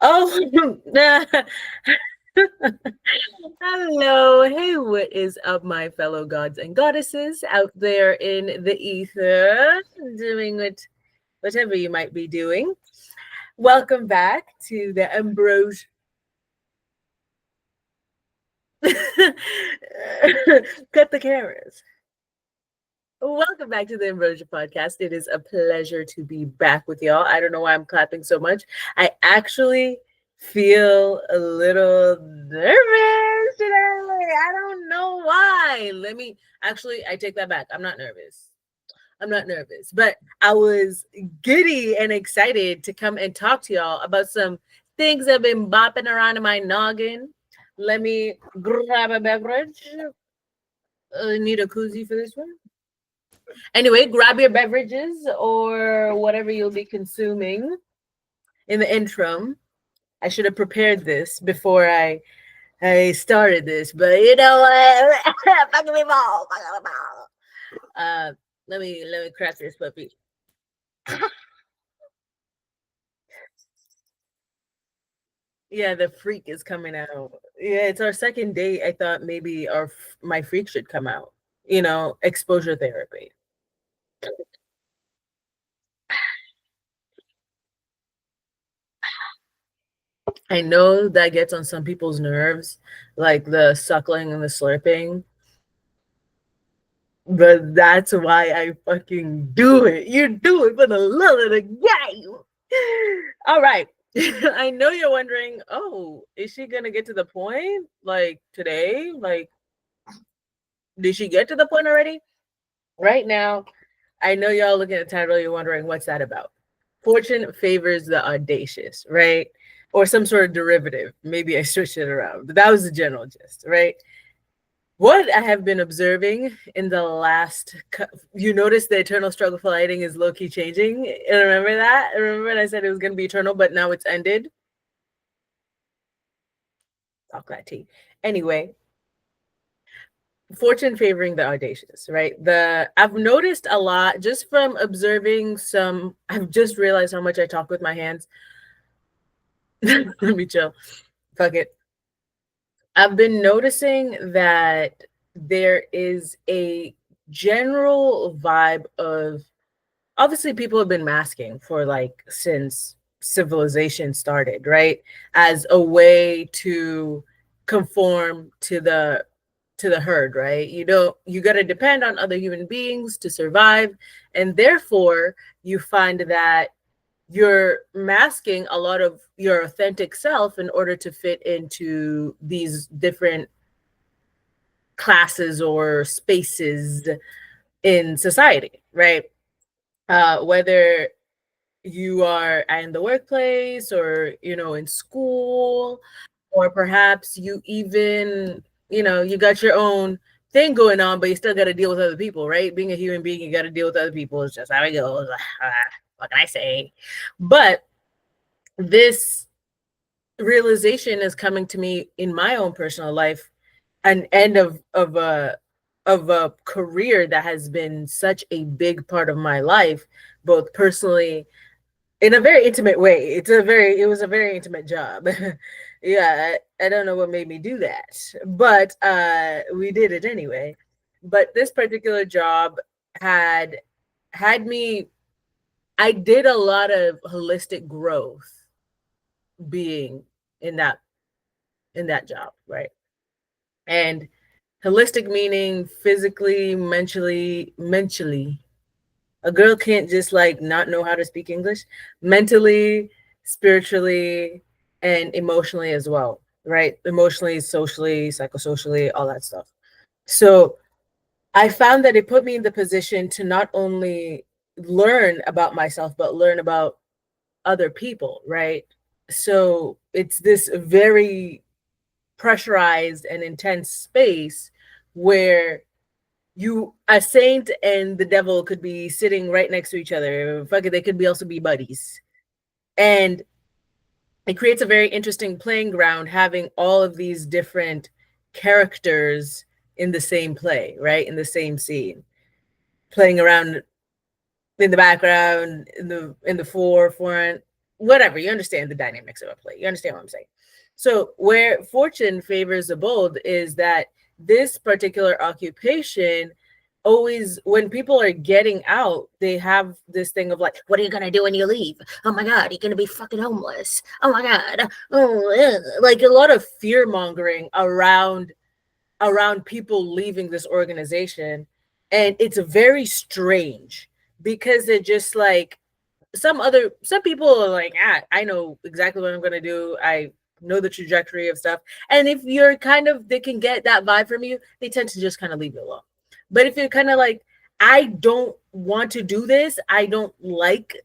Oh, hello. Hey, what is up, my fellow gods and goddesses out there in the ether, doing whatever you might be doing? Welcome back to the Ambrose. Cut the cameras. Welcome back to the Ambrosia podcast. It is a pleasure to be back with y'all. I don't know why I'm clapping so much. I actually feel a little nervous today. I don't know why. I take that back. I'm not nervous. But I was giddy and excited to come and talk to y'all about some things that have been bopping around in my noggin. Let me grab a beverage. Need a koozie for this one. Anyway, grab your beverages or whatever you'll be consuming in the interim. I should have prepared this before I started this, but you know what? Fucking me ball. Let me crack this puppy. Yeah, the freak is coming out. Yeah, it's our second date. I thought maybe my freak should come out. Exposure therapy. I know that gets on some people's nerves, like the suckling and the slurping, but that's why I fucking do it. You do it for the love of the game. All right. I know you're wondering, oh, is she gonna get to the point like today? Like, did she get to the point already? Right now, I know y'all looking at the title, you're wondering what's that about. Fortune favors the audacious, right? Or some sort of derivative. Maybe I switched it around, but that was the general gist, right? What I have been observing in the you notice the eternal struggle for lighting is low key changing. And remember that? Remember when I said it was going to be eternal, but now it's ended? Talk that tea. Anyway, fortune favoring the audacious, right? I've noticed a lot just from observing some. I've just realized how much I talk with my hands. Let me chill. Fuck it. I've been noticing that there is a general vibe of, obviously people have been masking for like since civilization started, right? As a way to conform to the herd, right? You got to depend on other human beings to survive, and therefore you find that you're masking a lot of your authentic self in order to fit into these different classes or spaces in society, right? Whether you are in the workplace or in school, or perhaps you even you got your own thing going on, but you still got to deal with other people, right? Being a human being, you got to deal with other people. It's just how it goes. What can I say? But this realization is coming to me in my own personal life, an end of a career that has been such a big part of my life, both personally, in a very intimate way. It was a very intimate job. Yeah, I don't know what made me do that, but we did it anyway. But this particular job had had me. I did a lot of holistic growth being in that job, right? And holistic meaning physically, mentally. A girl can't just like not know how to speak English. Mentally, spiritually, and emotionally as well, right? Emotionally, socially, psychosocially, all that stuff. So I found that it put me in the position to not only learn about myself, but learn about other people, right? So it's this very pressurized and intense space where a saint and the devil could be sitting right next to each other. Fuck it, they could be also be buddies. And it creates a very interesting playing ground having all of these different characters in the same play, right? In the same scene. Playing around in the background, in the forefront. whatever, you understand the dynamics of a play. You understand what I'm saying? So where fortune favors the bold is that this particular occupation always, when people are getting out, they have this thing of like, what are you gonna do when you leave? Oh my god, you're gonna be fucking homeless. Oh my god. Oh, like a lot of fear mongering around people leaving this organization. And it's very strange because they're just like, some people are like, I know exactly what I'm gonna do. I know the trajectory of stuff. And if you're kind of, they can get that vibe from you, they tend to just kind of leave you alone. But if you're kind of like, I don't want to do this, I don't like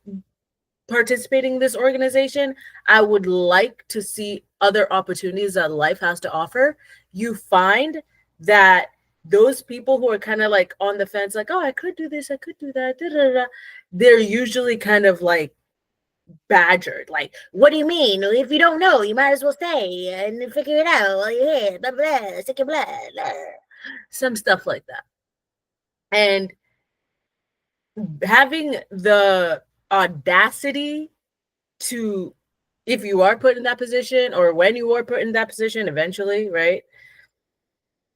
participating in this organization, I would like to see other opportunities that life has to offer, you find that those people who are kind of like on the fence, like, oh, I could do this, I could do that, da, da, da, they're usually kind of like badgered. Like, what do you mean? If you don't know, you might as well stay and figure it out while you're here. Blah, blah, stick your blood. Blah. Some stuff like that. And having the audacity to, if you are put in that position, or when you are put in that position eventually, right?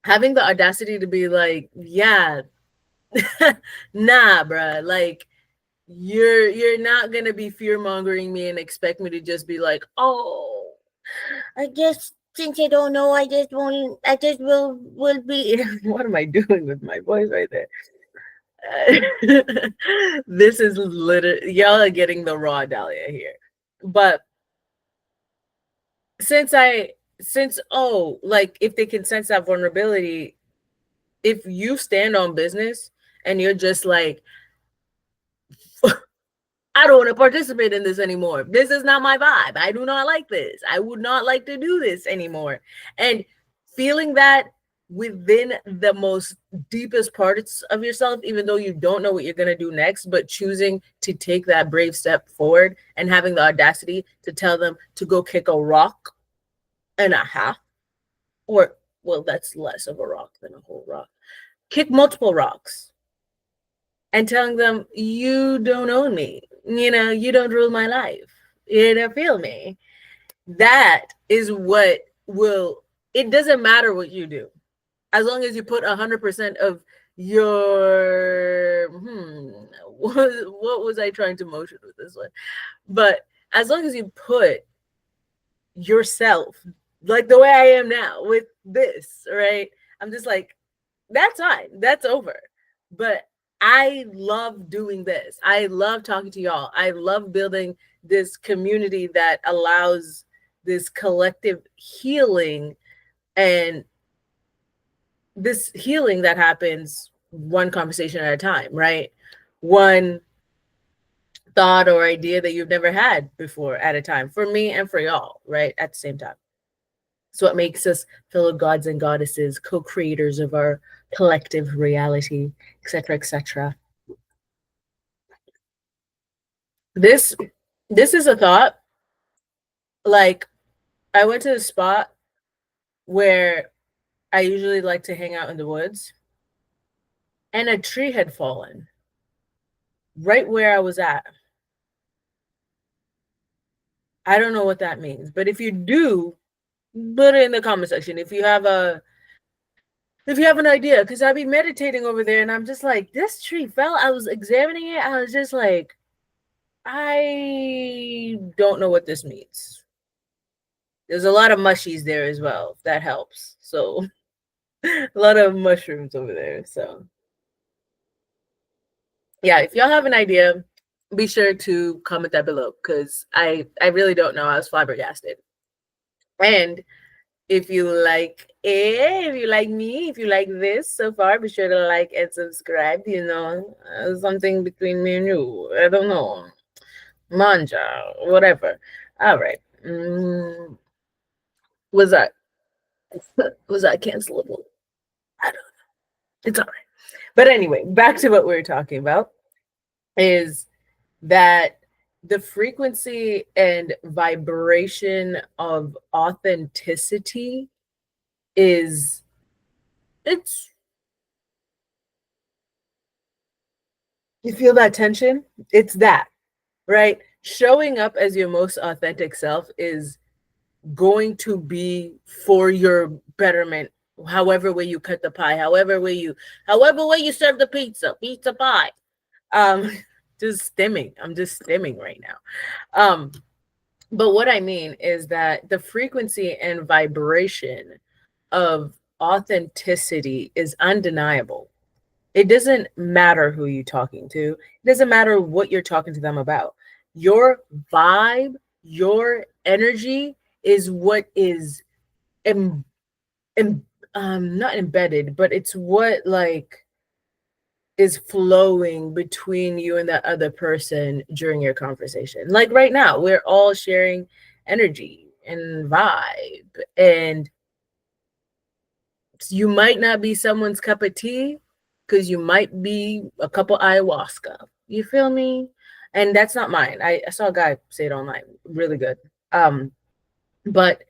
Having the audacity to be like, yeah, nah, bruh, like, you're not gonna be fear mongering me and expect me to just be like, oh, I guess since I don't know, I just won't. I just will be. What am I doing with my voice right there? This is literally, y'all are getting the raw DALYA here. But like, if they can sense that vulnerability, if you stand on business and you're just like, I don't want to participate in this anymore. This is not my vibe. I do not like this. I would not like to do this anymore. And feeling that within the most deepest parts of yourself, even though you don't know what you're going to do next, but choosing to take that brave step forward and having the audacity to tell them to go kick a rock and a half, or, well, that's less of a rock than a whole rock. Kick multiple rocks and telling them, you don't own me. You don't rule my life. You don't feel me. That is what will, it doesn't matter what you do. As long as you put 100% of your, what was I trying to motion with this one? But as long as you put yourself, like the way I am now with this, right? I'm just like, that's fine. That's over. But I love doing this. I love talking to y'all. I love building this community that allows this collective healing, and this healing that happens one conversation at a time, right? One thought or idea that you've never had before at a time, for me and for y'all, right? At the same time. So it makes us fellow gods and goddesses, co-creators of our collective reality, etc., etc. This is a thought. Like, I went to a spot where I usually like to hang out in the woods, and a tree had fallen right where I was at. I don't know what that means, but if you do, put it in the comment section if you have an idea, because I'd be meditating over there and I'm just like, this tree fell. I was examining it. I was just like, I don't know what this means. There's a lot of mushies there as well, if that helps. So a lot of mushrooms over there. So yeah, if y'all have an idea, be sure to comment that below, because I really don't know. I was flabbergasted. And if you like it, if you like me, if you like this so far, be sure to like and subscribe. Something between me and you. I don't know. Manja, whatever. All right. Was that cancelable? I don't know. It's all right. But anyway, back to what we were talking about, is that the frequency and vibration of authenticity is, it's, you feel that tension? It's that, right? Showing up as your most authentic self is going to be for your betterment, however way you cut the pie, however way you serve the pizza pie. Um, just stimming. I'm just stimming right now. But what I mean is that the frequency and vibration of authenticity is undeniable. It doesn't matter who you're talking to. It doesn't matter what you're talking to them about. Your vibe, your energy is what is em, not embedded, but it's what like is flowing between you and that other person during your conversation. Like right now, we're all sharing energy and vibe, and you might not be someone's cup of tea because you might be a cup of ayahuasca. You feel me? And that's not mine. I saw a guy say it online. Really good. But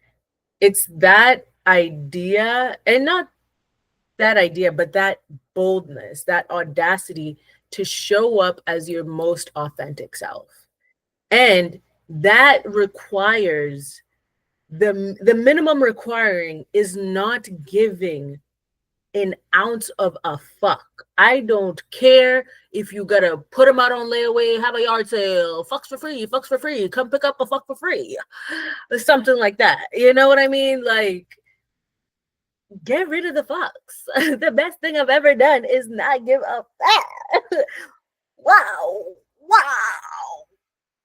it's that idea, and not that idea, but that boldness, that audacity to show up as your most authentic self. And that requires the minimum requiring is not giving an ounce of a fuck. I don't care if you gotta put them out on layaway, have a yard sale, fucks for free, come pick up a fuck for free, or something like that. You know what I mean? Like, get rid of the fucks. The best thing I've ever done is not give a fuck. Wow, wow,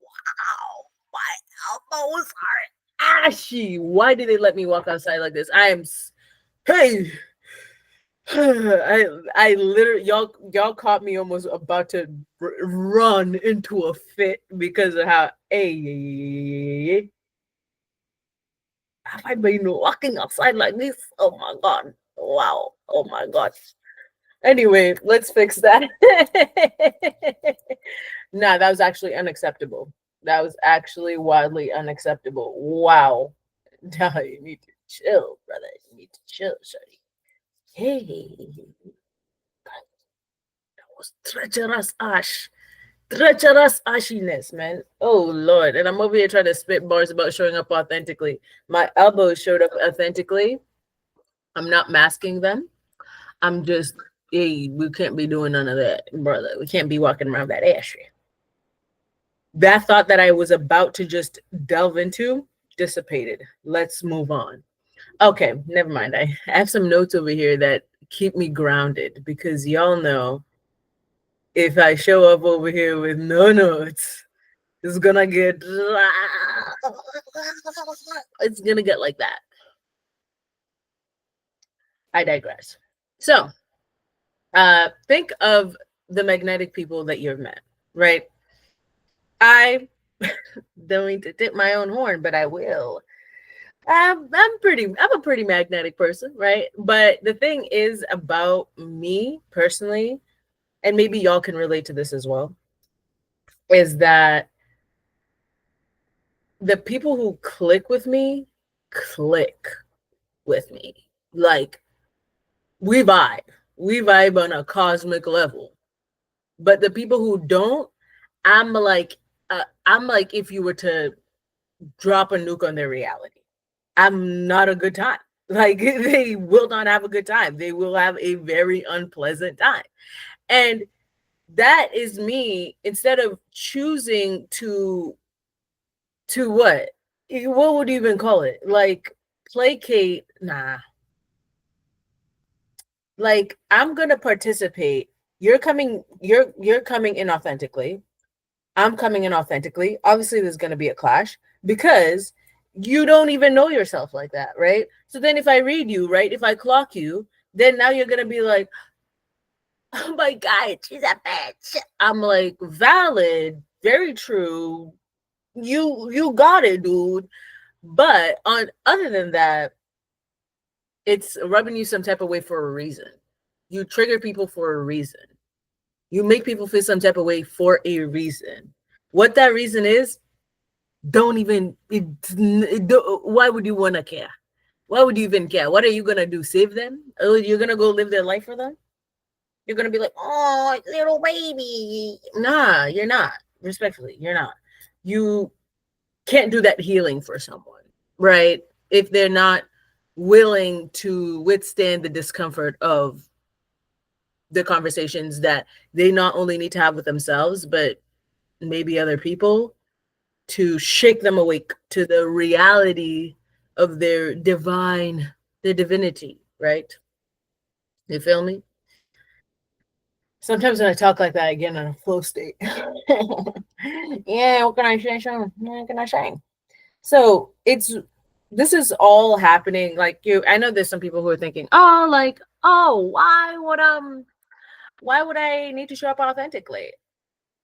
wow. My elbows are ashy. Why did they let me walk outside like this? Hey. I literally y'all caught me almost about to run into a fit because of how have I been walking outside like this? Oh my god! Wow! Oh my god! Anyway, let's fix that. Nah, that was actually unacceptable. That was actually wildly unacceptable. Wow! Nah, you need to chill, brother. You need to chill, shawty. Hey. Treacherous ash. Treacherous ashiness, man. Oh Lord. And I'm over here trying to spit bars about showing up authentically. My elbows showed up authentically. I'm not masking them. I'm just, hey, we can't be doing none of that, brother. We can't be walking around that ashy. That thought that I was about to just delve into dissipated. Let's move on. Okay, never mind. I have some notes over here that keep me grounded because y'all know if I show up over here with no notes, it's gonna get like that. I digress. So think of the magnetic people that you've met, right? I don't mean to tip my own horn, but I will. I'm a pretty magnetic person, right? But the thing is about me personally, and maybe y'all can relate to this as well, is that the people who click with me. Like we vibe. We vibe on a cosmic level. But the people who don't, I'm like if you were to drop a nuke on their reality. I'm not a good time. Like they will not have a good time. They will have a very unpleasant time. And that is me instead of choosing to what would you even call it? Like placate, nah. Like I'm gonna participate. You're coming in authentically. I'm coming in authentically. Obviously, there's gonna be a clash because you don't even know yourself like that, right? So then if I read you, right, if I clock you, then now you're gonna be like, oh my god, she's a bitch. I'm like, valid, very true. You got it, dude. But on other than that, it's rubbing you some type of way for a reason. You trigger people for a reason. You make people feel some type of way for a reason. What that reason is, don't even, why would you want to care? Why would you even care? What are you going to do? Save them? Oh, you're going to go live their life for them? You're going to be like, oh, little baby. Nah, you're not. Respectfully, you're not. you can't do that healing for someone, right? If they're not willing to withstand the discomfort of the conversations that they not only need to have with themselves, but maybe other people, to shake them awake to the reality of their divinity, right? You feel me? Sometimes when I talk like that, I get in a flow state. Yeah, what can I say? What can I say? So this is all happening. Like I know there's some people who are thinking, oh, like, oh, why would I need to show up authentically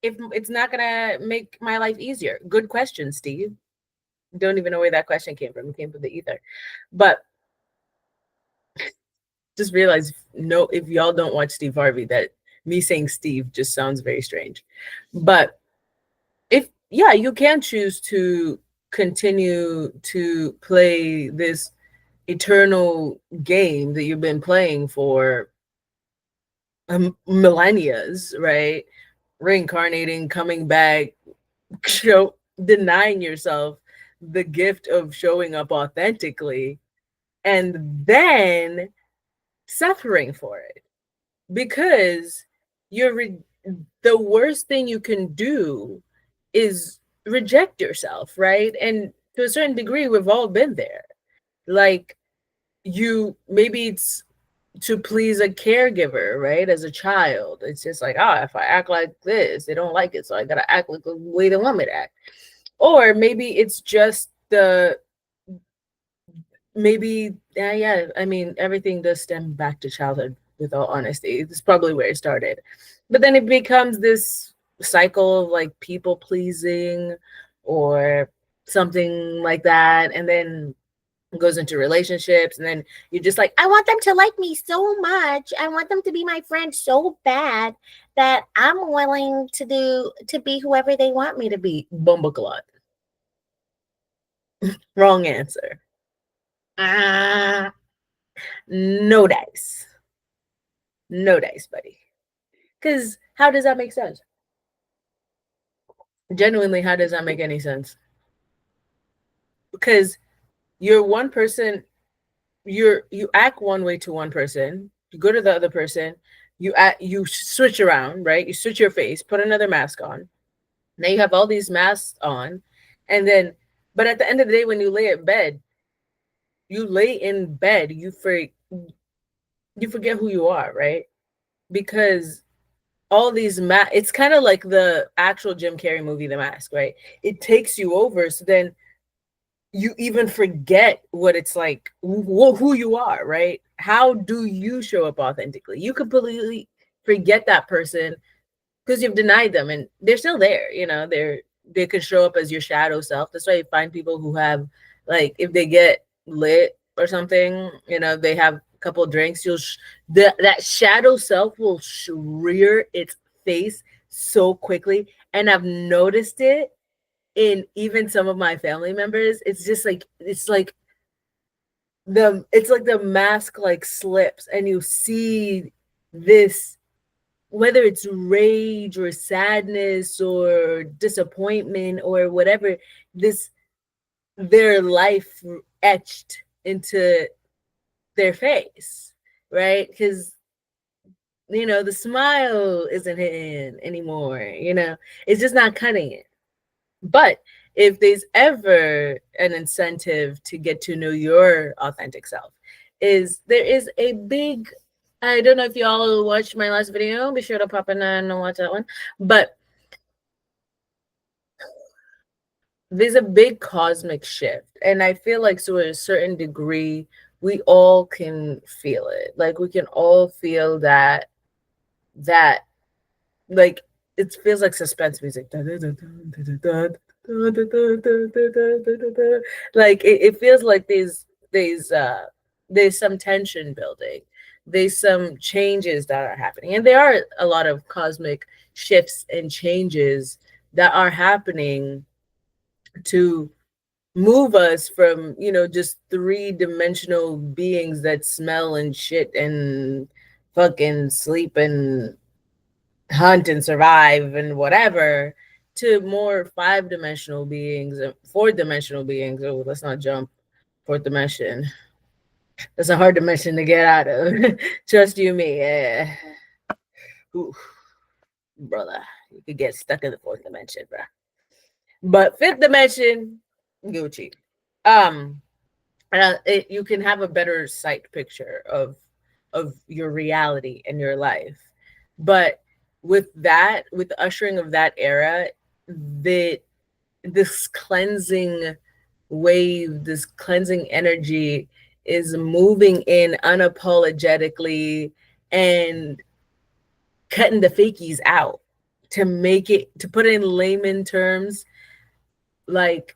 if it's not gonna make my life easier? Good question, Steve. Don't even know where that question came from. It came from the ether. But just realize, no, if y'all don't watch Steve Harvey, that me saying Steve just sounds very strange. But if, yeah, you can choose to continue to play this eternal game that you've been playing for millennias, right? Reincarnating, coming back, denying yourself the gift of showing up authentically, and then suffering for it, because the worst thing you can do is reject yourself, right? And to a certain degree, we've all been there. Like, maybe it's to please a caregiver, right? As a child, it's just like, oh, if I act like this, they don't like it, so I gotta act like the way they want me to act. Or maybe it's just yeah, I mean, everything does stem back to childhood, with all honesty. It's probably where it started. But then it becomes this cycle of like people pleasing or something like that. And then goes into relationships, and then you're just like, I want them to like me so much, I want them to be my friend so bad that I'm willing to be whoever they want me to be. Bumbleclot. Wrong answer. No dice. No dice, buddy. Because how does that make sense? Genuinely, how does that make any sense? Because you're one person, you act one way to one person, you go to the other person, you switch around, right? You switch your face, put another mask on. Now you have all these masks on, and then, but at the end of the day, when you lay in bed, you forget who you are, right? Because all these it's kind of like the actual Jim Carrey movie, The Mask, right? It takes you over, so then you even forget what it's like, who you are, right? How do you show up authentically? You completely forget that person because you've denied them, and they're still there. They could show up as your shadow self. That's why you find people who have, like, if they get lit or something, they have a couple of drinks, that shadow self will rear its face so quickly. And I've noticed it in even some of my family members. It's just like, the mask like slips, and you see this, whether it's rage or sadness or disappointment or whatever, their life etched into their face, right? Because the smile isn't hitting anymore. It's just not cutting it. But if there's ever an incentive to get to know your authentic self, there is a big, I don't know if y'all watched my last video, be sure to pop in and watch that one. But there's a big cosmic shift. And I feel like, to a certain degree, we all can feel it. Like, we can all feel that like, it feels like suspense music. Like, it feels like there's some tension building. There's some changes that are happening. And there are a lot of cosmic shifts and changes that are happening to move us from, just three-dimensional beings that smell and shit and fucking sleep and hunt and survive and whatever, to more 5-dimensional beings, 4-dimensional beings. Oh, let's not jump 4th dimension. That's a hard dimension to get out of. Trust you me. Ooh, brother, you could get stuck in the 4th dimension, bro. But 5th dimension, Gucci. You can have a better sight picture of your reality and your life. But with the ushering of that era, this cleansing wave, this cleansing energy is moving in unapologetically and cutting the fakies out, to put it in layman terms, like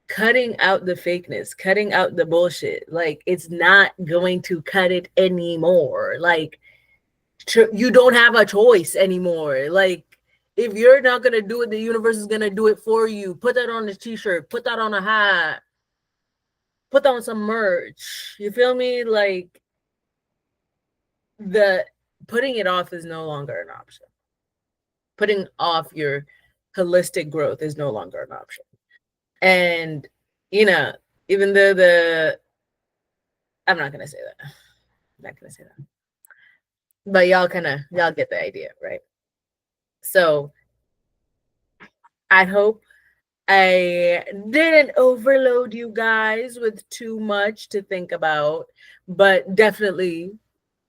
cutting out the fakeness, cutting out the bullshit. Like, it's not going to cut it anymore. Like, you don't have a choice anymore. Like, if you're not going to do it, the universe is going to do it for you. Put that on a t-shirt, put that on a hat, put that on some merch. You feel me? Like, the putting it off is no longer an option. Putting off your holistic growth is no longer an option. And, even though I'm not going to say that. I'm not going to say that. But y'all get the idea, right? So I hope I didn't overload you guys with too much to think about, but definitely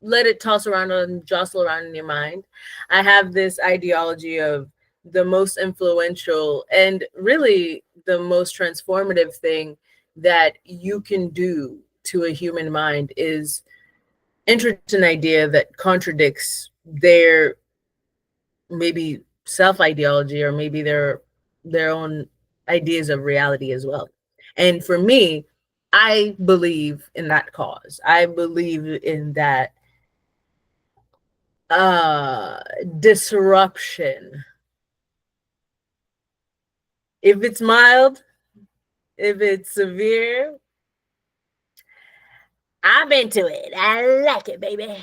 let it toss around and jostle around in your mind. I have this ideology of the most influential and really the most transformative thing that you can do to a human mind is introduce an idea that contradicts their maybe self-ideology or maybe their own ideas of reality as well. And for me, I believe in that cause. I believe in that disruption. If it's mild, if it's severe, I'm into it. I like it, baby.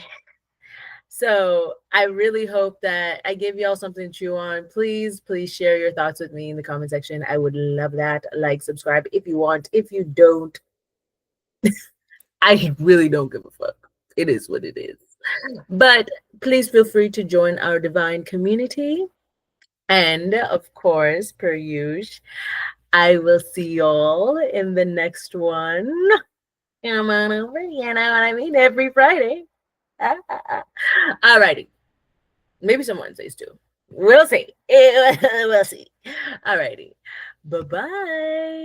So I really hope that I give y'all something to chew on. Please share your thoughts with me in the comment section. I would love that. Like, subscribe if you want. If you don't, I really don't give a fuck. It is what it is. But please feel free to join our divine community. And of course, per usual, I will see y'all in the next one. Come on over, you know what I mean? Every Friday. Alrighty. Maybe some Wednesdays too. We'll see. We'll see. Alrighty. Bye-bye.